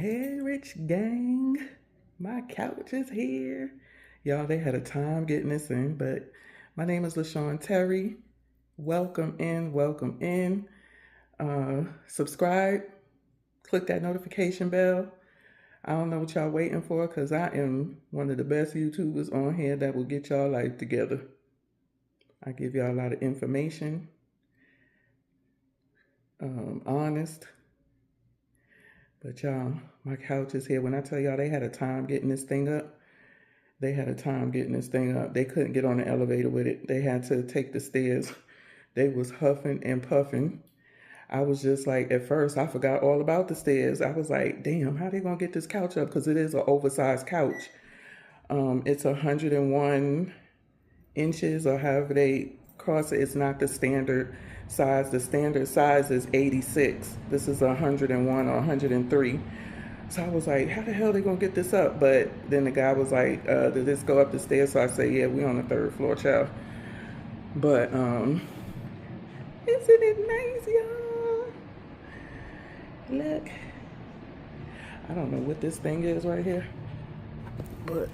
Hey, Rich Gang, my couch is here. Y'all, they had a time getting this in, but my name is Lashawnterry. Welcome in, welcome in. Subscribe, click that notification bell. I don't know what y'all waiting for because I am one of the best YouTubers on here that will get y'all life together. I give y'all a lot of information, honest. But y'all, my couch is here. When I tell y'all they had a time getting this thing up, they had a time getting this thing up. They couldn't get on the elevator with it. They had to take the stairs. They was huffing and puffing. I was just like, at first, I forgot all about the stairs. I was like, damn, how they gonna get this couch up? Because it is an oversized couch. It's 101 inches or however they cross it. It's not the standard size. The standard size is 86. This is 101 or 103. So I was like, how the hell are they gonna get this up? But then the guy was like, did this go up the stairs? So I said, yeah, we on the 3rd floor, child. But isn't it nice, y'all? Look. I don't know what this thing is right here, but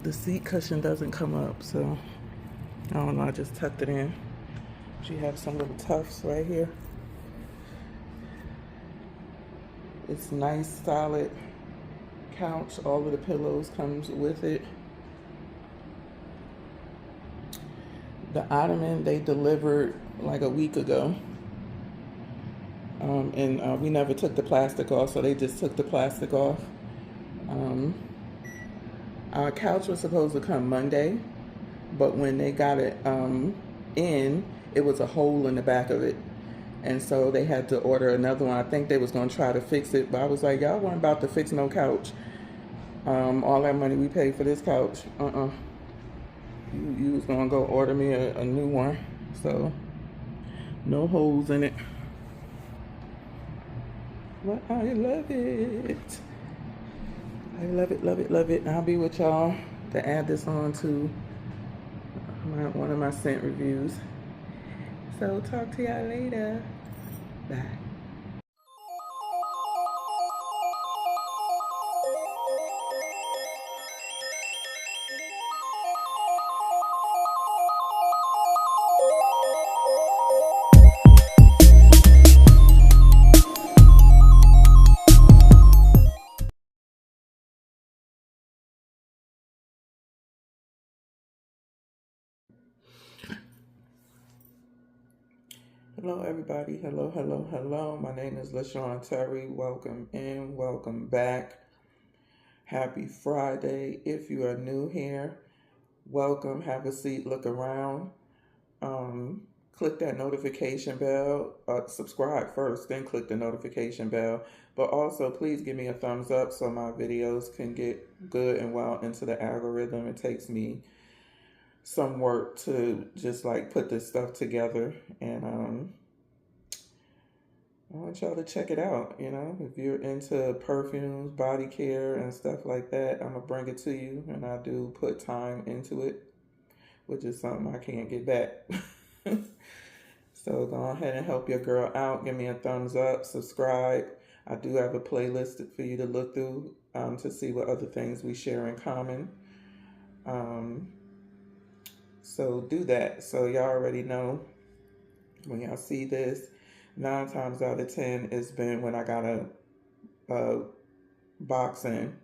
the seat cushion doesn't come up, so I don't know, I just tucked it in. She has some little tufts right here. It's nice, solid couch. All of the pillows comes with it. The ottoman they delivered like a week ago. And we never took the plastic off, so they just took the plastic off. Our couch was supposed to come Monday, but when they got it in, it was a hole in the back of it. And so they had to order another one. I think they was going to try to fix it, but I was like, y'all weren't about to fix no couch. All that money we paid for this couch, you was going to go order me a new one. So, no holes in it. But I love it. I love it, love it, love it. I'll be with y'all to add this on to one of my scent reviews. So talk to y'all later. Bye. Hello, everybody. Hello, hello, hello. My name is Lashawnterry. Welcome in, welcome back. Happy Friday. If you are new here, welcome. Have a seat, look around. Click that notification bell. Subscribe first, then click the notification bell. But also, please give me a thumbs up so my videos can get good and well into the algorithm. It takes me some work to just like put this stuff together, and I want y'all to check it out. You know, if you're into perfumes, body care, and stuff like that, I'm gonna bring it to you, and I do put time into it, which is something I can't get back. So go ahead and help your girl out. Give me a thumbs up, subscribe. I do have a playlist for you to look through to see what other things we share in common. So do that. So y'all already know when y'all see this, 9 times out of 10 it's been when I got a box in.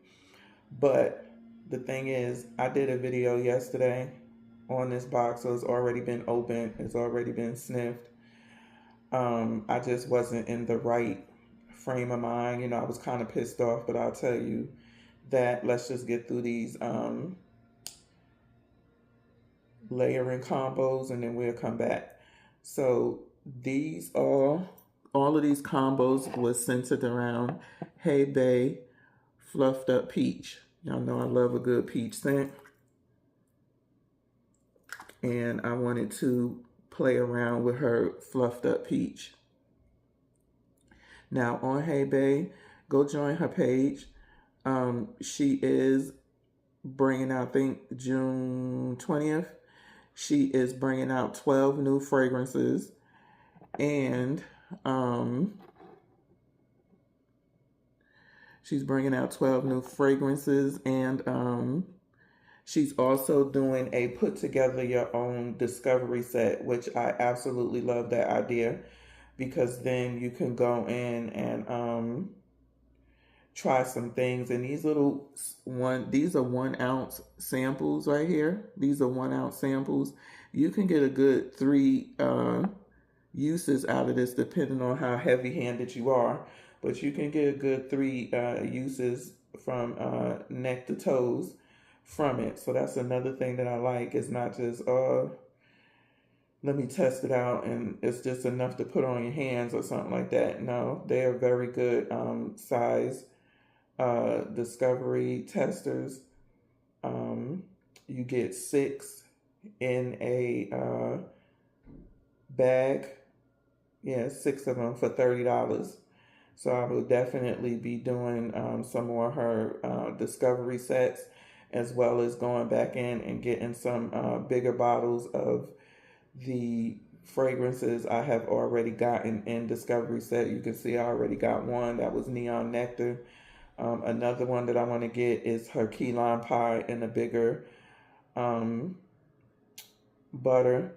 But the thing is, I did a video yesterday on this box, so it's already been opened, it's already been sniffed. I just wasn't in the right frame of mind. You know, I was kind of pissed off, but I'll tell you that. Let's just get through these layering combos and then we'll come back. So these all of these combos was centered around Hey Bae Fluffed Up Peach. Y'all know I love a good peach scent. And I wanted to play around with her Fluffed Up Peach. Now on Hey Bae, go join her page. She is bringing out, I think, June 20th. She is bringing out 12 new fragrances, and She's bringing out 12 new fragrances, and she's also doing a put together your own discovery set, which I absolutely love that idea, because then you can go in and try some things. And these these are 1 ounce samples right here. These are 1 ounce samples. You can get a good 3 uses out of this depending on how heavy handed you are. But you can get a good 3 uses from neck to toes from it. So that's another thing that I like. It's not just let me test it out and it's just enough to put on your hands or something like that. No, they are very good size discovery testers. You get 6 in a bag. Yeah, 6 of them for $30. So I will definitely be doing some more of her discovery sets, as well as going back in and getting some bigger bottles of the fragrances I have already gotten in discovery set. You can see I already got one. That was Neon Nectar. Another one that I want to get is her key lime pie in a bigger butter.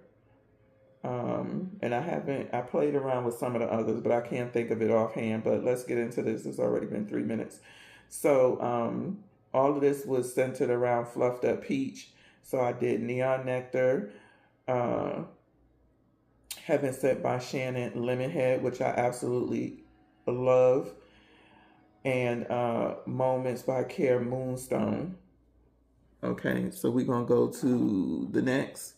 And I played around with some of the others, but I can't think of it offhand. But let's get into this. It's already been 3 minutes. So all of this was centered around Fluffed Up Peach. So I did Neon Nectar, Heaven Sent by Shannon Lemonhead, which I absolutely love, and Moments by Care Moonstone. Okay, so we're going to go to the next,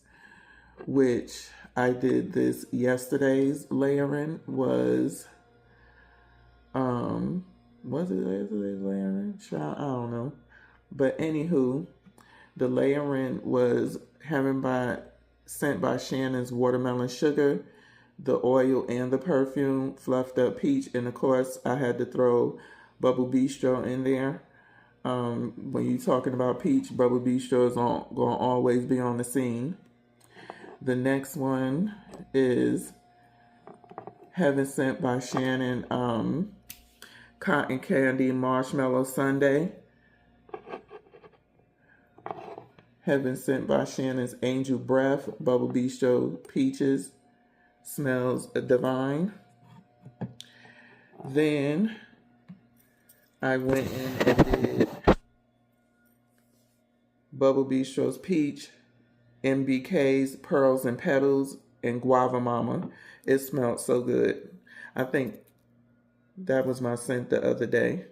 which I did this yesterday's layering was it yesterday's layering? I don't know. But anywho, the layering was Sent by Shannon's Watermelon Sugar, the oil and the perfume, Fluffed Up Peach, and of course I had to throw Bubble Bistro in there. When you're talking about peach, Bubble Bistro is going to always be on the scene. The next one is Heaven Sent by Shannon, Cotton Candy Marshmallow Sundae. Heaven Sent by Shannon's Angel Breath, Bubble Bistro Peaches, smells divine. Then I went in and did Bubble Bistro's Peach, MBK's Pearls and Petals, and Guava Mama. It smelled so good. I think that was my scent the other day.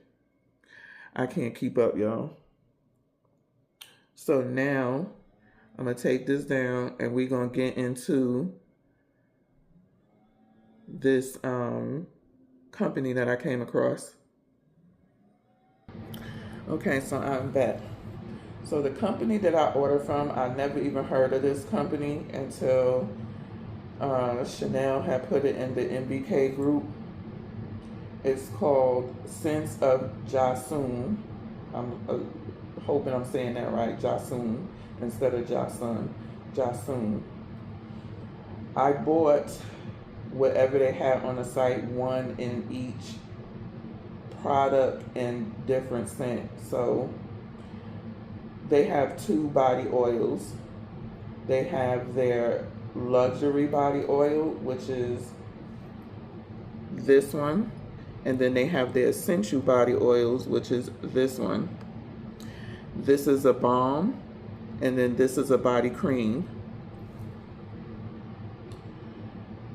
I can't keep up, y'all. So now I'm going to take this down and we're going to get into this company that I came across. Okay, so I'm back. So the company that I ordered from, I never even heard of this company until Chanel had put it in the MBK group. It's called Sense of Jasun. I'm hoping I'm saying that right, Jasun, instead of Jasun. Jasun. I bought whatever they had on the site, one in each product in different scents. So they have 2 body oils. They have their luxury body oil, which is this one. And then they have their essential body oils, which is this one. This is a balm. And then this is a body cream.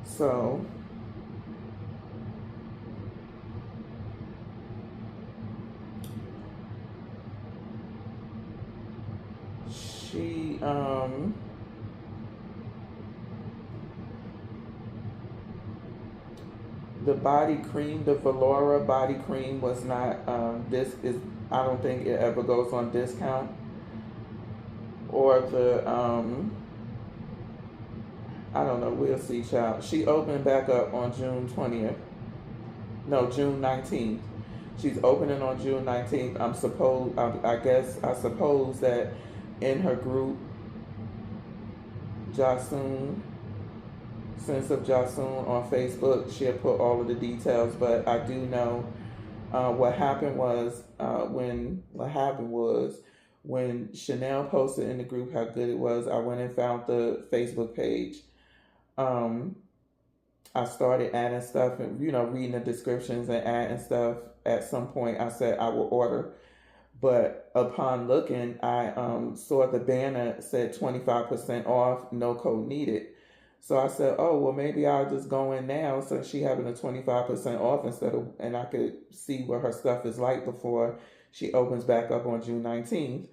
So she the body cream, the Valora body cream was not I don't think it ever goes on discount. Or the I don't know, we'll see, child. She opened back up on June 20th. No, June 19th. She's opening on June 19th. I suppose that in her group, Jasun, Sense of Jasun on Facebook, she'll put all of the details, but I do know What happened was when Chanel posted in the group how good it was, I went and found the Facebook page. Um, I started adding stuff and reading the descriptions and adding stuff. At some point, I said I will order, but upon looking, I saw the banner said 25% off, no code needed. So I said, oh, well, maybe I'll just go in now since she having a 25% off and I could see what her stuff is like before she opens back up on June 19th.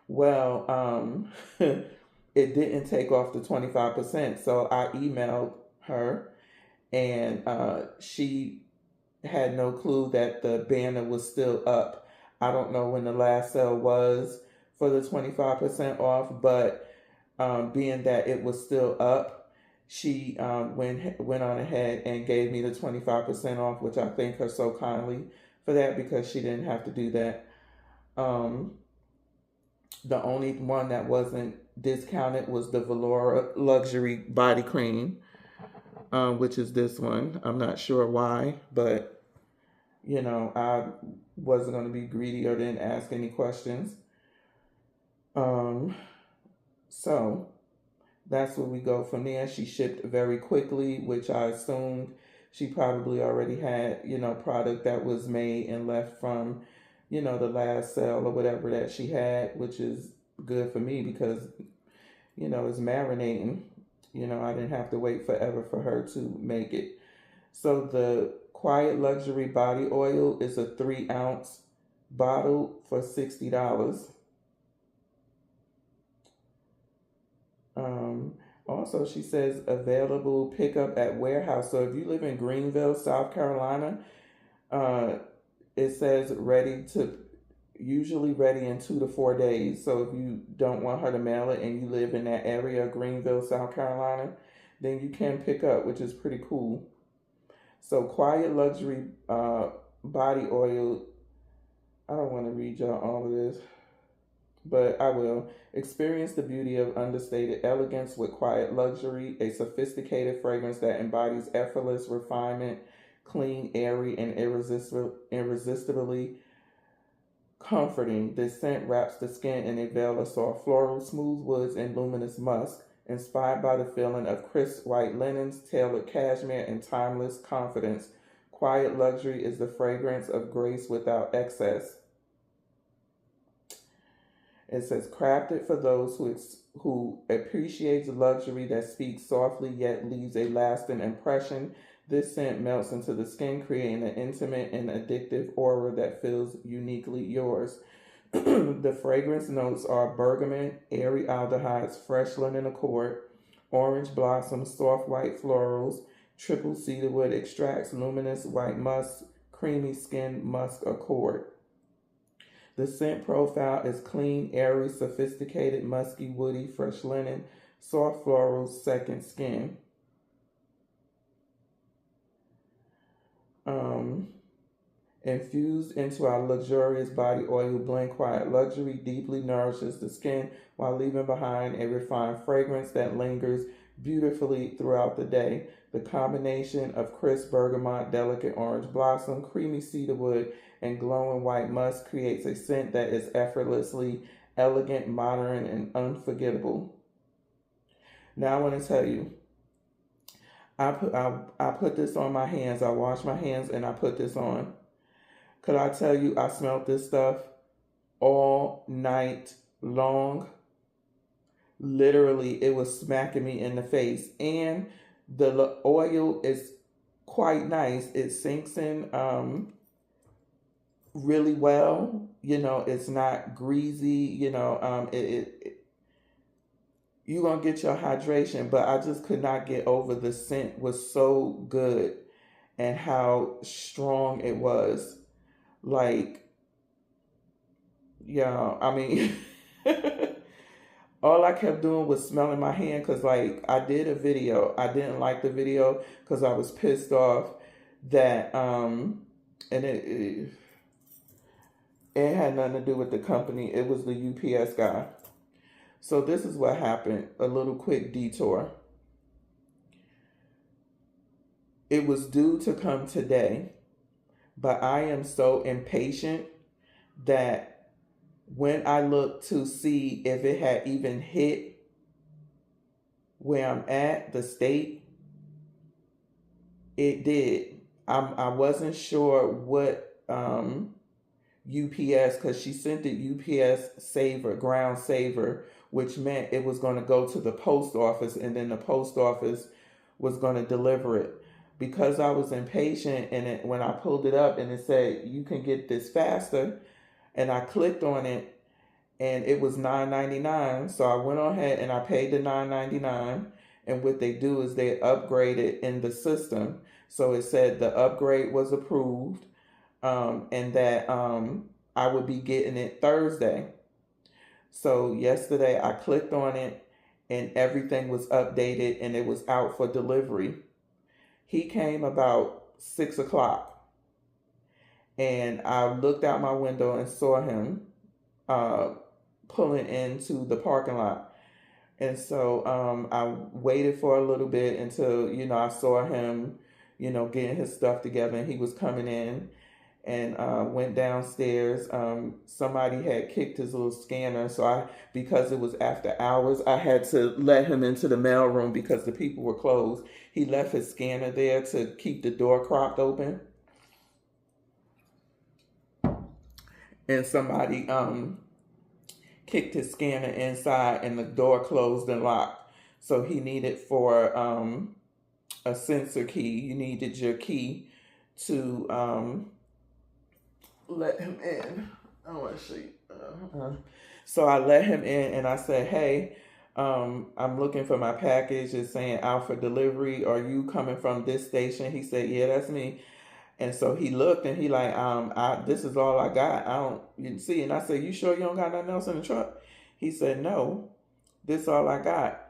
Well, it didn't take off the 25%. So I emailed her and she had no clue that the banner was still up. I don't know when the last sale was for the 25% off, but being that it was still up, she went on ahead and gave me the 25% off, which I thank her so kindly for that because she didn't have to do that. The only one that wasn't discounted was the Valora Luxury Body Cream, which is this one. I'm not sure why, but I wasn't going to be greedy or didn't ask any questions. So that's where we go from there. She shipped very quickly, which I assumed she probably already had, product that was made and left from, the last sale or whatever that she had, which is good for me because, it's marinating. I didn't have to wait forever for her to make it. So the Quiet Luxury Body Oil is a 3-ounce bottle for $60. Also, she says available pickup at warehouse. So if you live in Greenville, South Carolina, it says usually ready in 2 to 4 days. So if you don't want her to mail it and you live in that area, Greenville, South Carolina, then you can pick up, which is pretty cool. So Quiet Luxury Body Oil, I don't want to read y'all all of this, but I will. Experience the beauty of understated elegance with Quiet Luxury, a sophisticated fragrance that embodies effortless refinement, clean, airy, and irresistibly comforting. This scent wraps the skin in a veil of soft floral, smooth woods, and luminous musk, inspired by the feeling of crisp white linens, tailored cashmere, and timeless confidence. Quiet Luxury is the fragrance of grace without excess. It says, crafted for those who appreciate luxury that speaks softly yet leaves a lasting impression. This scent melts into the skin, creating an intimate and addictive aura that feels uniquely yours. The fragrance notes are bergamot, airy aldehydes, fresh linen accord, orange blossoms, soft white florals, triple cedarwood extracts, luminous white musk, creamy skin musk accord. The scent profile is clean, airy, sophisticated, musky, woody, fresh linen, soft florals, second skin. Infused into our luxurious body oil blend, Quiet Luxury deeply nourishes the skin while leaving behind a refined fragrance that lingers beautifully throughout the day. The combination of crisp bergamot, delicate orange blossom, creamy cedarwood, and glowing white musk creates a scent that is effortlessly elegant, modern, and unforgettable. Now I want to tell you, I put this on my hands. I wash my hands and I put this on. Could I tell you I smelled this stuff all night long? Literally, it was smacking me in the face. And the oil is quite nice. It sinks in really well. It's not greasy. You're going to get your hydration. But I just could not get over the scent was so good and how strong it was. Like, yeah, I mean, all I kept doing was smelling my hand because, like, I did a video. I didn't like the video because I was pissed off that, and it had nothing to do with the company. It was the UPS guy. So this is what happened. A little quick detour. It was due to come today, But I am so impatient that when I looked to see if it had even hit where I'm at, the state, it did. I wasn't sure what UPS, because she sent it UPS saver, ground saver, which meant it was going to go to the post office, and then the post office was going to deliver it. Because I was impatient, and when I pulled it up and it said you can get this faster, and I clicked on it, and it was $9.99. So I went on ahead and I paid the $9.99. And what they do is they upgrade it in the system. So it said the upgrade was approved, and that I would be getting it Thursday. So yesterday I clicked on it and everything was updated and it was out for delivery. He came about 6 o'clock, and I looked out my window and saw him pulling into the parking lot. And so I waited for a little bit until, I saw him, getting his stuff together, and he was coming in, and went downstairs. Somebody had kicked his little scanner. So because it was after hours, I had to let him into the mailroom because the people were closed. He left his scanner there to keep the door propped open. And somebody kicked his scanner inside, and the door closed and locked. So he needed for a sensor key. You needed your key to let him in. I want to see. So I let him in, and I said, "Hey, I'm looking for my package. It's saying out for delivery. Are you coming from this station?" He said, "Yeah, that's me." And so he looked, and he like, this is all I got. You didn't see. And I said, "You sure you don't got nothing else in the truck?" He said, "No, this is all I got."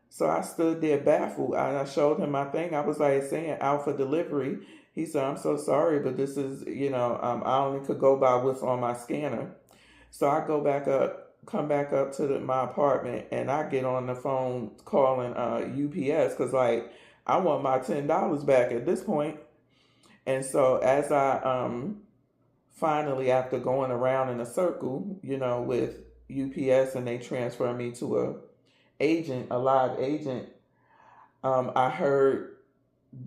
So I stood there baffled, and I showed him my thing. I was like, saying out for delivery. He said, "I'm so sorry, but this is, I only could go by what's on my scanner." So I come back up to my apartment, and I get on the phone calling UPS, because I want my $10 back at this point. And so as I finally, after going around in a circle, with UPS, and they transfer me to a live agent, I heard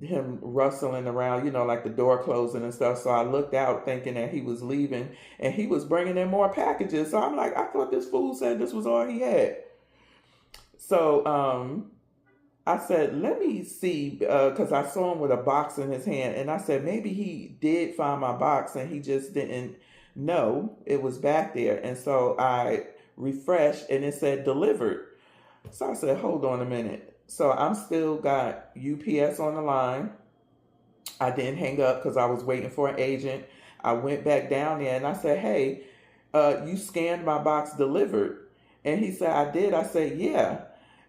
him rustling around, like the door closing and stuff. So I looked out thinking that he was leaving, and he was bringing in more packages. So I'm like, I thought this fool said this was all he had. So I said, let me see, because I saw him with a box in his hand, and I said, maybe he did find my box and he just didn't know it was back there. And so I refreshed, and it said delivered. So I said, hold on a minute. So I'm still got UPS on the line. I didn't hang up because I was waiting for an agent. I went back down there and I said, "Hey, you scanned my box delivered?" And he said, "I did." I said, "Yeah."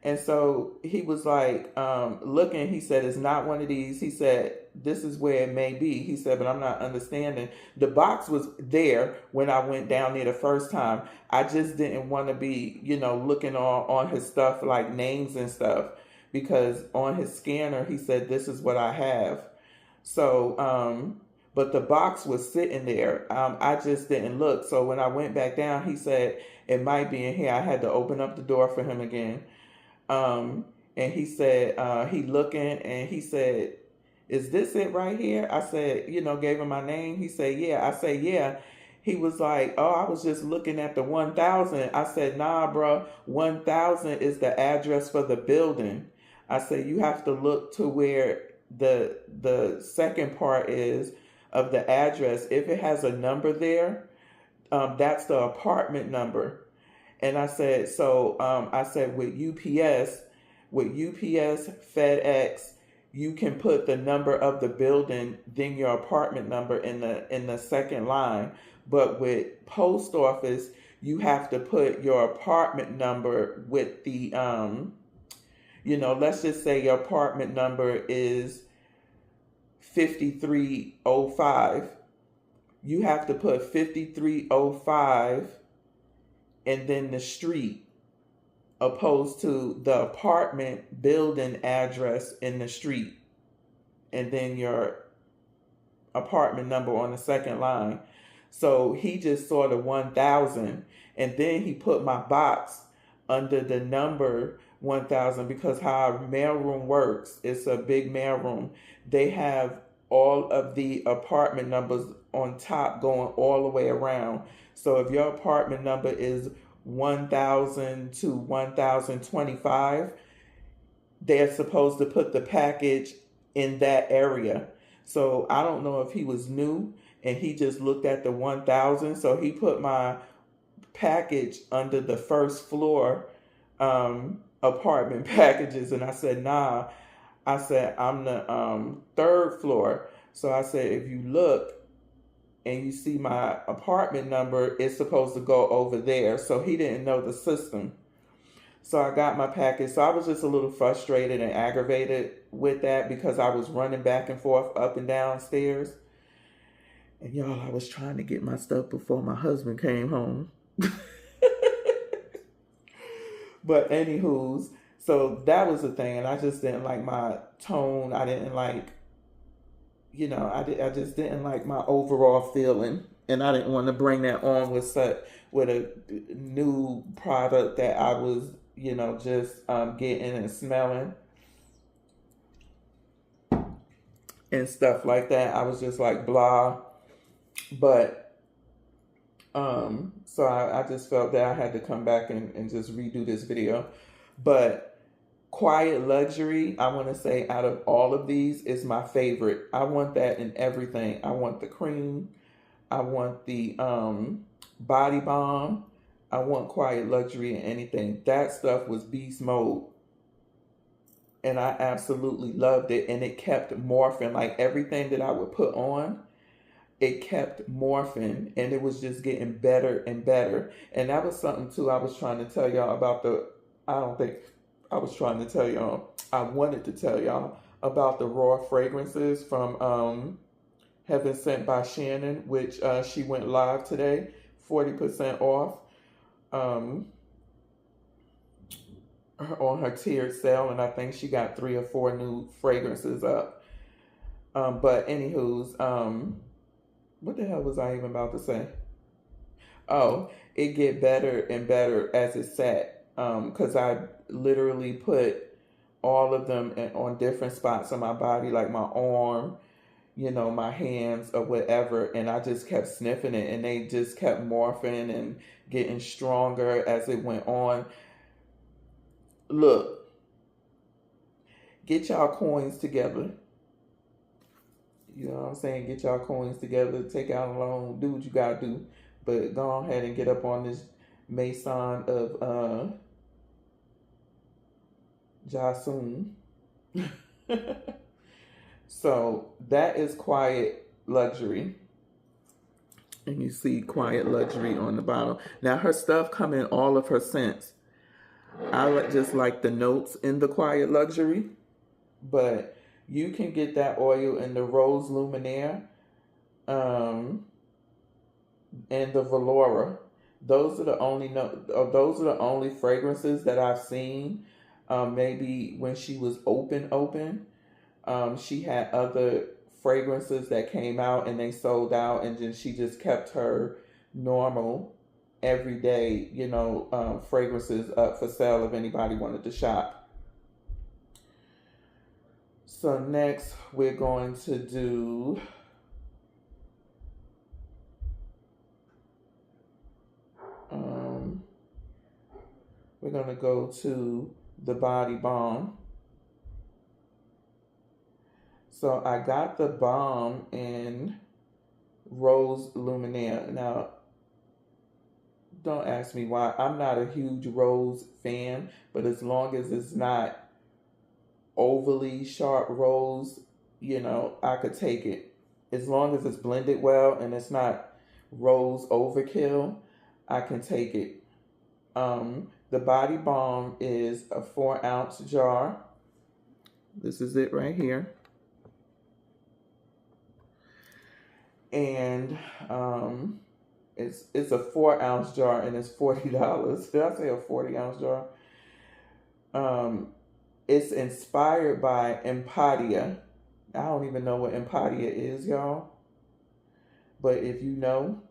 And so he was like, looking, he said, "It's not one of these." He said, "This is where it may be." He said, "But I'm not understanding." The box was there when I went down there the first time. I just didn't want to be, looking on his stuff, like names and stuff, because on his scanner, he said, "This is what I have." So, but the box was sitting there. I just didn't look. So when I went back down, he said, "It might be in here." I had to open up the door for him again. And he said, he looking, and he said, "Is this it right here?" I said, gave him my name. He said, "Yeah." I said, "Yeah." He was like, "Oh, I was just looking at the 1,000. I said, "Nah, bro, 1,000 is the address for the building." I said, "You have to look to where the second part is of the address. If it has a number there, that's the apartment number." And I said, I said, with UPS, FedEx, you can put the number of the building, then your apartment number in the second line. But with post office, you have to put your apartment number with the, let's just say your apartment number is 5305. You have to put 5305 and then the street, opposed to the apartment building address in the street, and then your apartment number on the second line. So he just saw the 1000, and then he put my box under the number 1000, because how our mailroom works, it's a big mailroom. They have all of the apartment numbers on top going all the way around. So if your apartment number is 1000 to 1025, they're supposed to put the package in that area. So I don't know if he was new and he just looked at the 1000. So he put my package under the first floor apartment packages. And I said, nah. I said, I'm the third floor. So I said, if you look and you see my apartment number, it's supposed to go over there. So he didn't know the system. So I got my package. So I was just a little frustrated and aggravated with that, because I was running back and forth up and down stairs. And y'all, I was trying to get my stuff before my husband came home. But anywho's, so that was the thing. And I just didn't like my tone. I didn't like, I just didn't like my overall feeling. And I didn't want to bring that on with a new product that I was, just getting and smelling and stuff like that. I was just like blah. But so I just felt that I had to come back and just redo this video. But Quiet Luxury, I want to say, out of all of these, is my favorite. I want that in everything. I want the cream. I want the body balm. I want Quiet Luxury in anything. That stuff was beast mode. And I absolutely loved it. And it kept morphing. Like everything that I would put on, it kept morphing. And it was just getting better and better. And that was something too I was trying to tell y'all about I wanted to tell y'all about the raw fragrances from Heaven Sent by Shannon, which she went live today, 40% off on her tiered sale, and I think she got 3 or 4 new fragrances up. But anywho's, what the hell was I even about to say? Oh, it get better and better as it sat, because I literally put all of them on different spots on my body, like my arm, my hands or whatever, and I just kept sniffing it, and they just kept morphing and getting stronger as it went on. Look, get y'all coins together. You know what I'm saying? Get y'all coins together, take out a loan, do what you gotta do, but go ahead and get up on this Maison of Jasun. So that is Quiet Luxury. And you see Quiet Luxury on the bottle. Now her stuff come in all of her scents. I just like the notes in the Quiet Luxury. But you can get that oil in the Rose Luminaire and the Valora. Those are the only fragrances that I've seen. Maybe when she was open, she had other fragrances that came out and they sold out, and then she just kept her normal everyday, fragrances up for sale if anybody wanted to shop. So next we're going to do we're going to go to the body balm. So I got the balm in Rose Luminaire. Now, don't ask me why. I'm not a huge rose fan, but as long as it's not overly sharp rose, I could take it. As long as it's blended well and it's not rose overkill, I can take it. The body balm is a 4-ounce jar. This is it right here. And it's a 4-ounce jar and it's $40. Did I say a 40-ounce jar? It's inspired by Empatia. I don't even know what Empatia is, y'all. But if you know,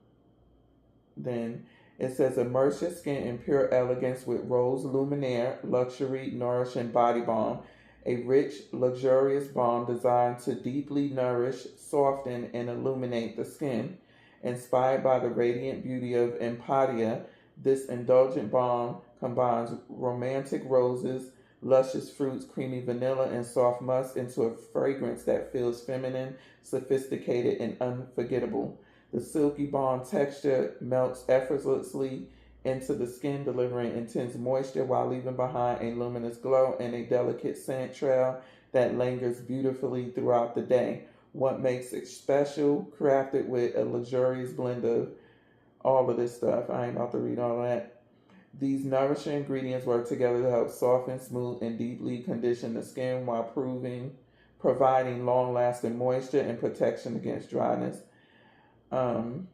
then it says immerse your skin in pure elegance with Rose Luminaire Luxury Nourishing Body Balm, a rich, luxurious balm designed to deeply nourish, soften, and illuminate the skin. Inspired by the radiant beauty of Empatia, this indulgent balm combines romantic roses, luscious fruits, creamy vanilla, and soft musk into a fragrance that feels feminine, sophisticated, and unforgettable. The silky balm texture melts effortlessly into the skin, delivering intense moisture while leaving behind a luminous glow and a delicate scent trail that lingers beautifully throughout the day. What makes it special? Crafted with a luxurious blend of all of this stuff. I ain't about to read all of that. These nourishing ingredients work together to help soften, smooth, and deeply condition the skin while providing long-lasting moisture and protection against dryness. Um,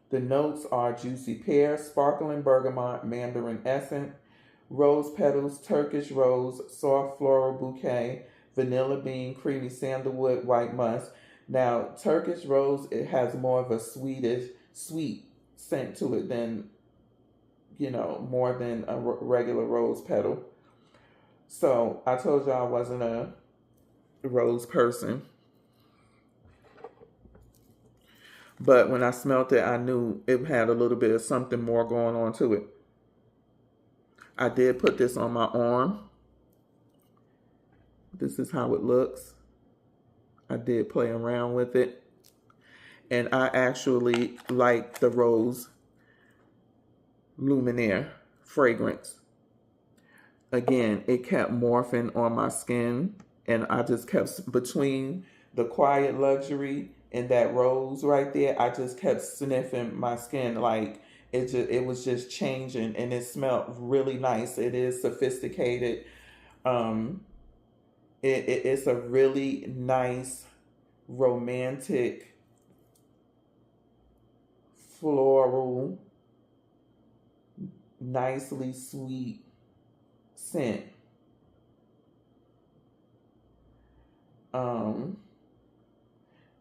the notes are juicy pear, sparkling bergamot, mandarin essence, rose petals, Turkish rose, soft floral bouquet, vanilla bean, creamy sandalwood, white musk. Now, Turkish rose, it has more of a sweet scent to it than, more than a regular rose petal. So I told you I wasn't a rose person. But when I smelled it, I knew it had a little bit of something more going on to it. I did put this on my arm. This is how it looks. I did play around with it. And I actually like the Rose Luminaire fragrance. Again, it kept morphing on my skin. And I just kept, between the Quiet Luxury and that rose right there, I just kept sniffing my skin like it was just changing, and it smelled really nice. It is sophisticated. Um, it's a really nice, romantic, floral, nicely sweet scent.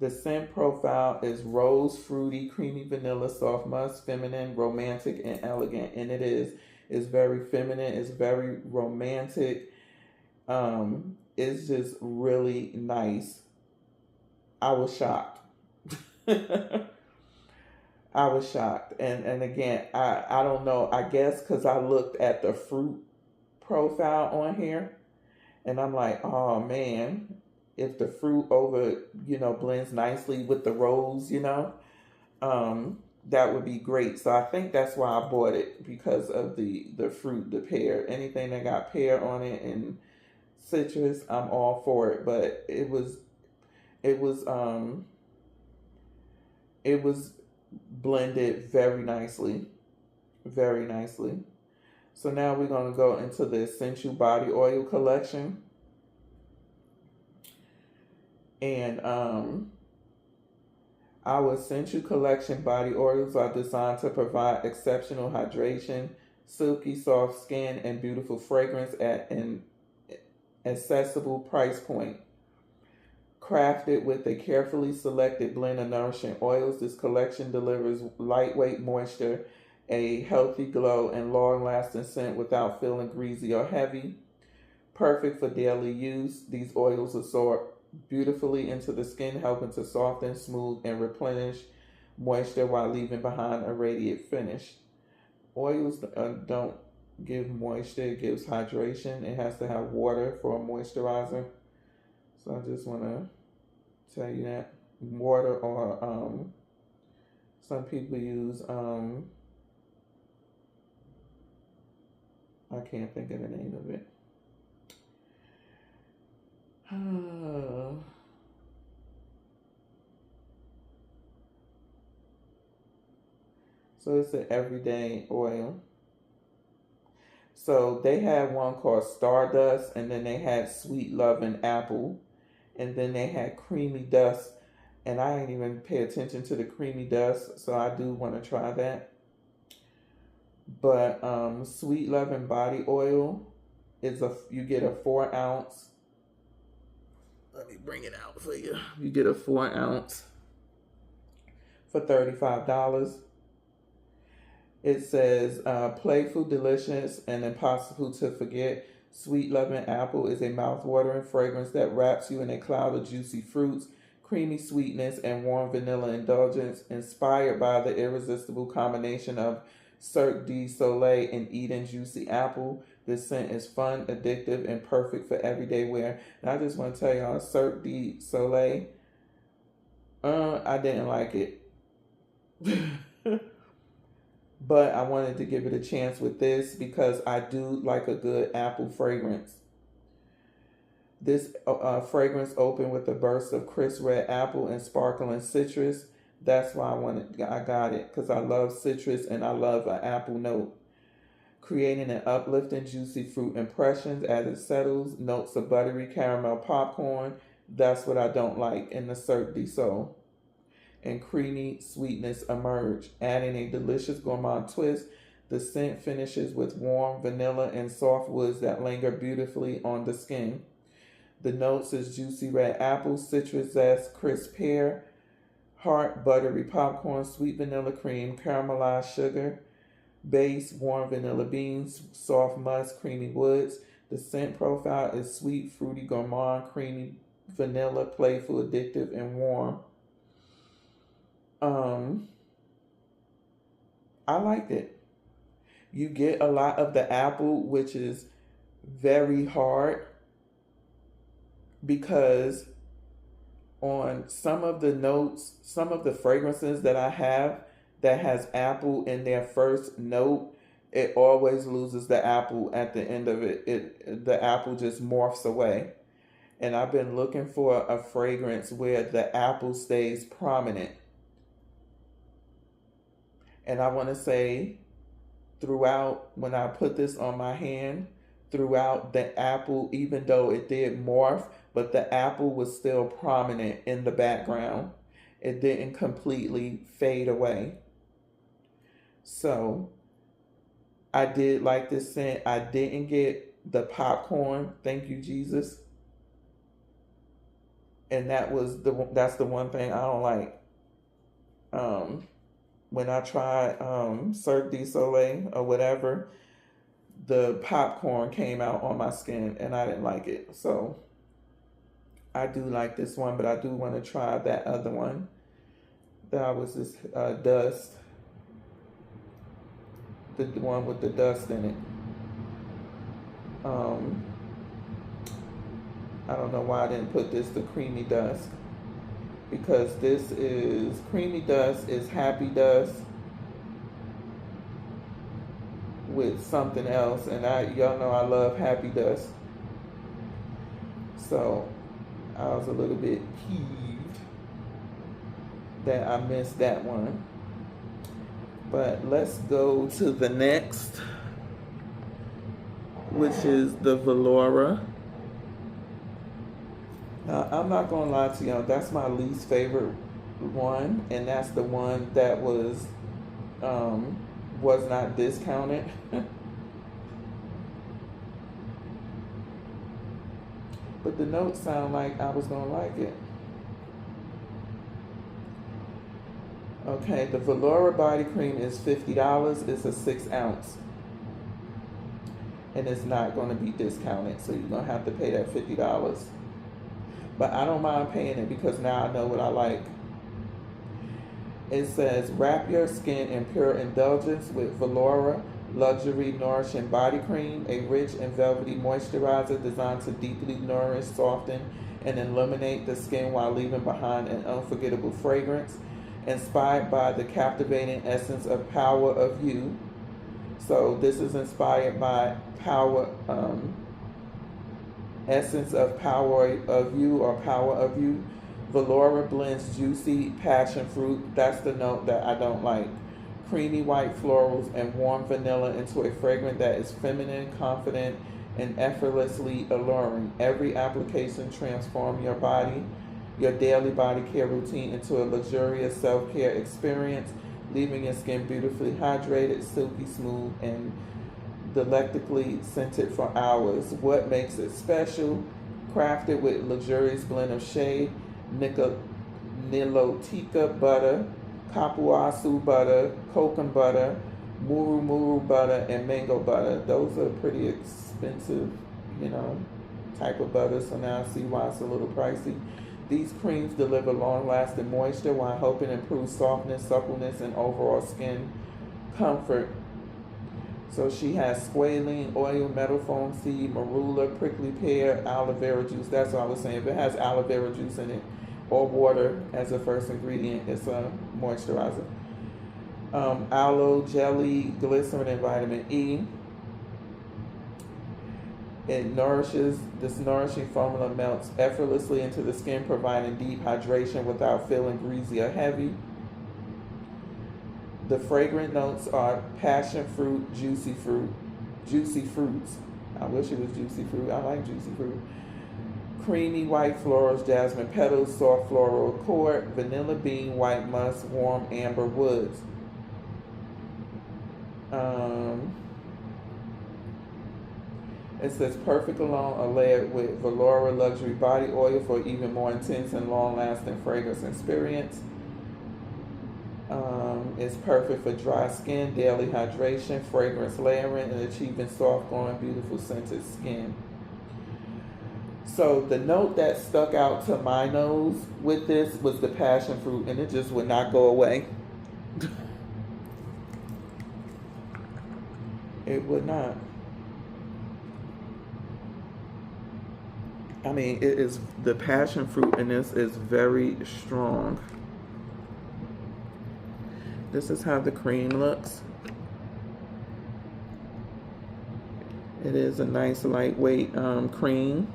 The scent profile is rose, fruity, creamy vanilla, soft musk, feminine, romantic, and elegant. And it is. It's very feminine. It's very romantic. It's just really nice. I was shocked. I was shocked. And again, I don't know. I guess because I looked at the fruit profile on here, and I'm like, oh man, if the fruit blends nicely with the rose, that would be great. So I think that's why I bought it, because of the fruit, the pear. Anything that got pear on it and citrus, I'm all for it. But it was blended very nicely, very nicely. So now we're going to go into the Essential Body Oil collection. And our Essential Collection body oils are designed to provide exceptional hydration, silky soft skin, and beautiful fragrance at an accessible price point. Crafted with a carefully selected blend of nourishing oils, this collection delivers lightweight moisture, a healthy glow, and long-lasting scent without feeling greasy or heavy. Perfect for daily use, these oils absorb beautifully into the skin, helping to soften, smooth, and replenish moisture while leaving behind a radiant finish. Oils don't give moisture, it gives hydration. It has to have water for a moisturizer. So I just want to tell you that. Water, or some people use, I can't think of the name of it. So it's an everyday oil. So they had one called Stardust, and then they had Sweet Love and Apple, and then they had Creamy Dust, and I didn't even pay attention to the Creamy Dust, so I do want to try that. But Sweet Love and Body Oil is you get a 4 ounce Let me bring it out for you. You get a 4 ounce for $35. It says, playful, delicious, and impossible to forget. Sweet loving apple is a mouth-watering fragrance that wraps you in a cloud of juicy fruits, creamy sweetness, and warm vanilla indulgence, inspired by the irresistible combination of Cirque du Soleil and Eden juicy apple. This scent is fun, addictive, and perfect for everyday wear. And I just want to tell y'all, Cirque du Soleil, I didn't like it. But I wanted to give it a chance with this because I do like a good apple fragrance. This fragrance opened with a burst of crisp red apple and sparkling citrus. That's why I got it, because I love citrus and I love an apple note. Creating an uplifting, juicy fruit impressions as it settles. Notes of buttery caramel popcorn. That's what I don't like in the Cirque du Soleil. And creamy sweetness emerge, adding a delicious gourmand twist. The scent finishes with warm vanilla and soft woods that linger beautifully on the skin. The notes is juicy red apple, citrus zest, crisp pear, heart, buttery popcorn, sweet vanilla cream, caramelized sugar, base, warm vanilla beans, soft musk, creamy woods. The scent profile is sweet, fruity, gourmand, creamy, vanilla, playful, addictive, and warm. I liked it. You get a lot of the apple, which is very hard because on some of the notes, some of the fragrances that I have that has apple in their first note, it always loses the apple at the end of it. The apple just morphs away. And I've been looking for a fragrance where the apple stays prominent. And I want to say, throughout, when I put this on my hand, throughout the apple, even though it did morph, but the apple was still prominent in the background. It didn't completely fade away. So, I did like this scent. I didn't get the popcorn. Thank you, Jesus. And that's the one thing I don't like. When I tried Cirque du Soleil or whatever, the popcorn came out on my skin and I didn't like it. So I do like this one, but I do want to try that other one. That was this dust. The one with the dust in it. I don't know why I didn't put this, the creamy dust. Because this is creamy dust is happy dust with something else, and y'all know I love happy dust, so I was a little bit peeved that I missed that one. But let's go to the next, which is the Valora. Now, I'm not going to lie to y'all, that's my least favorite one, and that's the one that was not discounted. But the notes sound like I was going to like it. Okay, the Valora body cream is $50. It's a 6 ounce. And it's not going to be discounted, so you're going to have to pay that $50. But I don't mind paying it because now I know what I like. It says, wrap your skin in pure indulgence with Valora Luxury Nourishing Body Cream, a rich and velvety moisturizer designed to deeply nourish, soften, and illuminate the skin while leaving behind an unforgettable fragrance. Inspired by the captivating essence of Power of You. So this is inspired by essence of Power of You or Power of You. Valora blends juicy passion fruit, that's the note that I don't like, creamy white florals, and warm vanilla into a fragrance that is feminine, confident, and effortlessly alluring. Every application transforms your body, your daily body care routine into a luxurious self-care experience, leaving your skin beautifully hydrated, silky smooth, and delectably scented for hours. What makes it special? Crafted with luxurious blend of shea, nilotica butter, kapuasu butter, kokum butter, muru butter, and mango butter. Those are pretty expensive, you know, type of butter, so now I see why it's a little pricey. These creams deliver long-lasting moisture while helping improve softness, suppleness, and overall skin comfort. So she has squalene oil, metal foam seed, marula, prickly pear, aloe vera juice. That's what I was saying. If it has aloe vera juice in it or water as a first ingredient, it's a moisturizer. Aloe jelly, glycerin, and vitamin E. This nourishing formula melts effortlessly into the skin, providing deep hydration without feeling greasy or heavy. The fragrant notes are passion fruit, juicy fruits. I wish it was juicy fruit. I like juicy fruit. Creamy white florals, jasmine petals, soft floral accord, vanilla bean, white musk, warm amber woods. It says perfect alone or layered with Valora luxury body oil for even more intense and long-lasting fragrance experience. It's perfect for dry skin, daily hydration, fragrance layering, and achieving soft, glowing, beautiful scented skin. So the note that stuck out to my nose with this was the passion fruit, and it just would not go away. It would not. I mean, it is, the passion fruit in this is very strong. This is how the cream looks. It is a nice lightweight cream.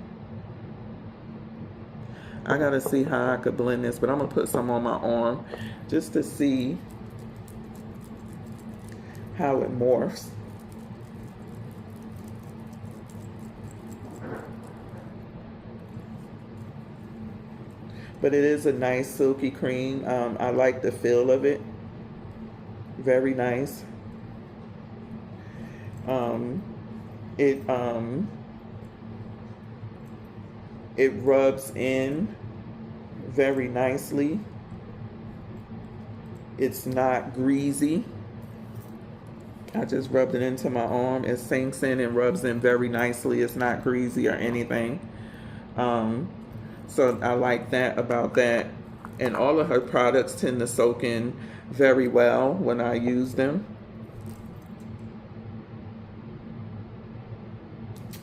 I gotta see how I could blend this, but I'm gonna put some on my arm just to see how it morphs. But it is a nice silky cream. I like the feel of it. Very nice. It rubs in very nicely. It's not greasy. I just rubbed it into my arm. It sinks in and rubs in very nicely. It's not greasy or anything. So I like that about that. And all of her products tend to soak in very well when I use them.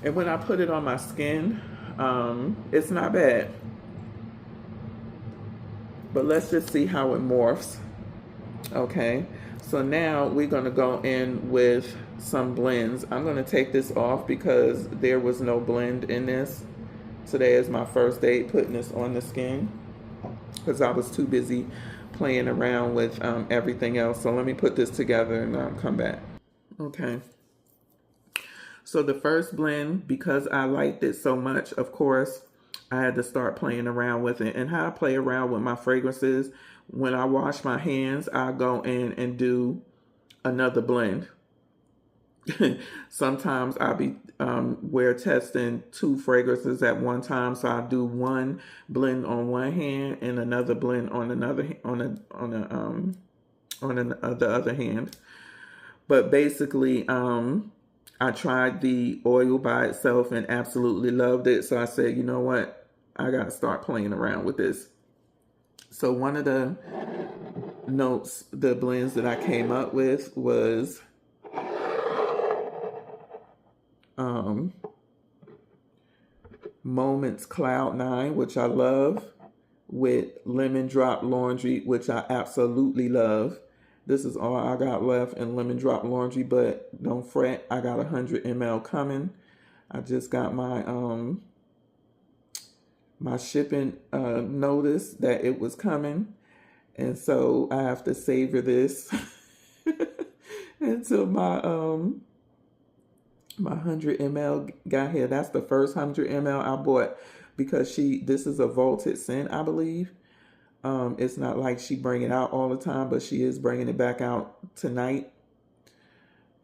And when I put it on my skin, it's not bad. But let's just see how it morphs. Okay, so now we're gonna go in with some blends. I'm gonna take this off because there was no blend in this. Today is my first day putting this on the skin because I was too busy playing around with everything else. So let me put this together and come back. Okay. So the first blend, because I liked it so much, of course, I had to start playing around with it. And how I play around with my fragrances, when I wash my hands, I go in and do another blend. Sometimes I'll be wear testing 2 fragrances at one time, so I do one blend on one hand and another blend on another on the other hand. But basically, I tried the oil by itself and absolutely loved it. So I said, you know what, I got to start playing around with this. So one of the notes, the blends that I came up with was Moments Cloud 9, which I love, with Lemon Drop Laundry, which I absolutely love. This is all I got left in Lemon Drop Laundry, but don't fret, I got 100 ml coming. I just got my my shipping notice that it was coming, and so I have to savor this until my my 100 ml got here. That's the first 100 ml I bought because this is a vaulted scent, I believe. It's not like she bring it out all the time, but she is bringing it back out tonight.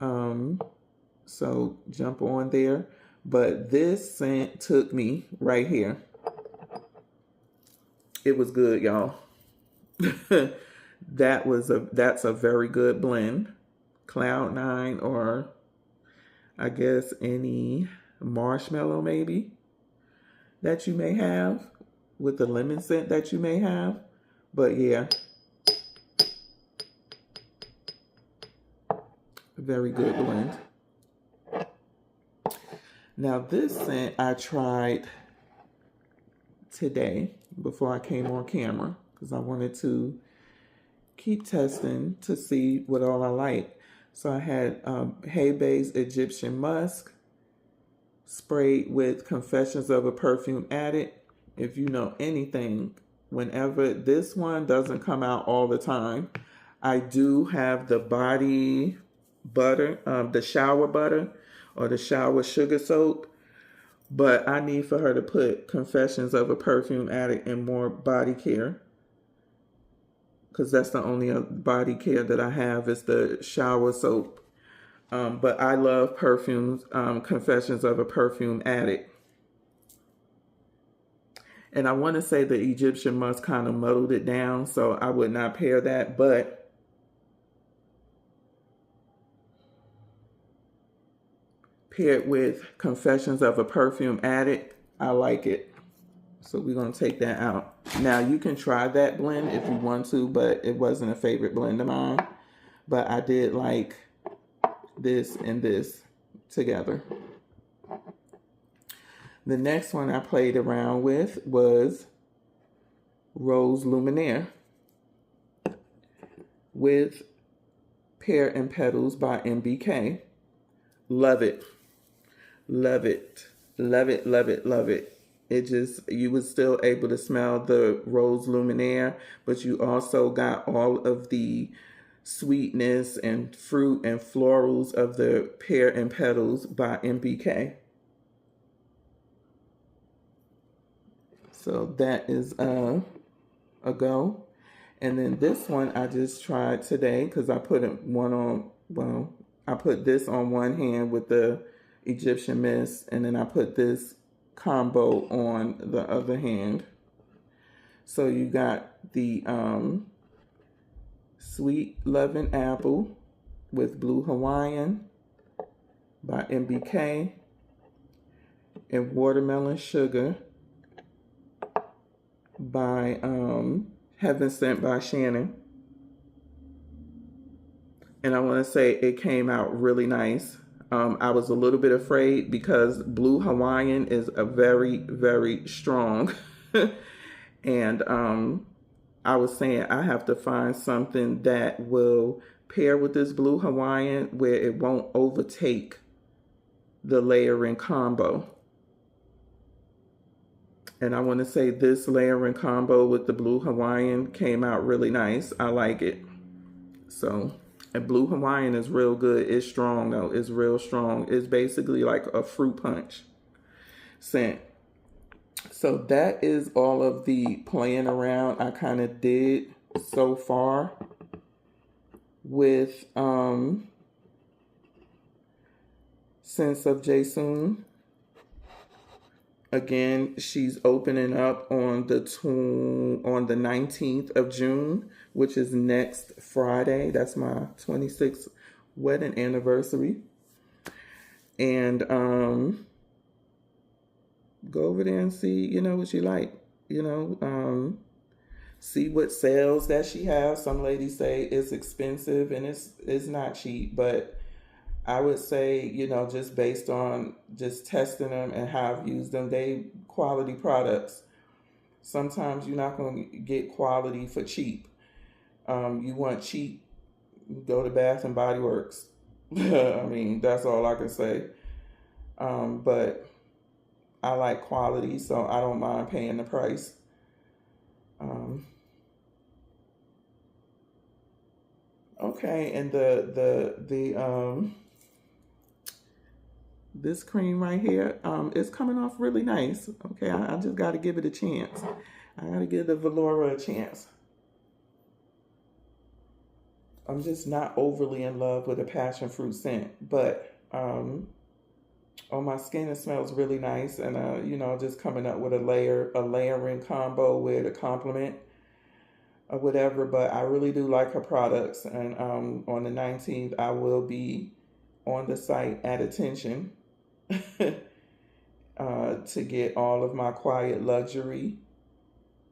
So jump on there. But this scent took me right here. It was good, y'all. That's a very good blend. Cloud Nine, or I guess any marshmallow maybe that you may have, with the lemon scent that you may have. But yeah, very good blend. Now this scent I tried today before I came on camera because I wanted to keep testing to see what all I like. So I had Hay Bay's Egyptian Musk sprayed with Confessions of a Perfume Addict. If you know anything, whenever this one doesn't come out all the time, I do have the body butter, the shower butter or the shower sugar soap. But I need for her to put Confessions of a Perfume Addict in more body care, because that's the only body care that I have is the shower soap. But I love perfumes, Confessions of a Perfume Addict. And I want to say the Egyptian Musk kind of muddled it down, so I would not pair that. But paired with Confessions of a Perfume Addict, I like it. So we're going to take that out. Now, you can try that blend if you want to, but it wasn't a favorite blend of mine. But I did like this and this together. The next one I played around with was Rose Luminaire with Pear and Petals by MBK. Love it. Love it. Love it, love it, love it. It just, you was still able to smell the Rose Luminaire, but you also got all of the sweetness and fruit and florals of the Pear and Petals by MBK. So that is a go. And then this one I just tried today because I put one on, well, I put this on one hand with the Egyptian Mist, and then I put this combo on the other hand. So you got the Sweet Lovin' Apple with Blue Hawaiian by MBK, and Watermelon Sugar by Heaven Sent by Shannon. And I want to say it came out really nice. I was a little bit afraid because Blue Hawaiian is a very, very strong. And I was saying I have to find something that will pair with this Blue Hawaiian where it won't overtake the layering combo. And I want to say this layering combo with the Blue Hawaiian came out really nice. I like it. So, and Blue Hawaiian is real good. It's strong though. It's real strong. It's basically like a fruit punch scent. So that is all of the playing around I kind of did so far with Sense of Jason. Again, she's opening up on the 19th of June, which is next Friday. That's my 26th wedding anniversary. And go over there and see, you know, what she like. You know, see what sales that she has. Some ladies say it's expensive, and it's not cheap, but I would say, you know, just based on just testing them and how I've used them, they quality products. Sometimes you're not going to get quality for cheap. You want cheap, go to Bath and Body Works. I mean, that's all I can say. But I like quality, so I don't mind paying the price. Okay, and this cream right here, is coming off really nice. Okay, I just got to give it a chance. I got to give the Valora a chance. I'm just not overly in love with a passion fruit scent, but on my skin. It smells really nice, and you know, just coming up with a layering combo with a compliment or whatever. But I really do like her products, and on the 19th I will be on the site at attention to get all of my quiet luxury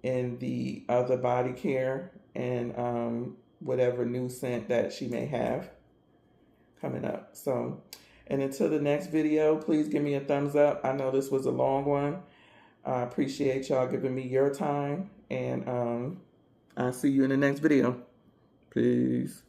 and the other body care and whatever new scent that she may have coming up. So, and until the next video, please give me a thumbs up. I know this was a long one. I appreciate y'all giving me your time, and I'll see you in the next video. Peace.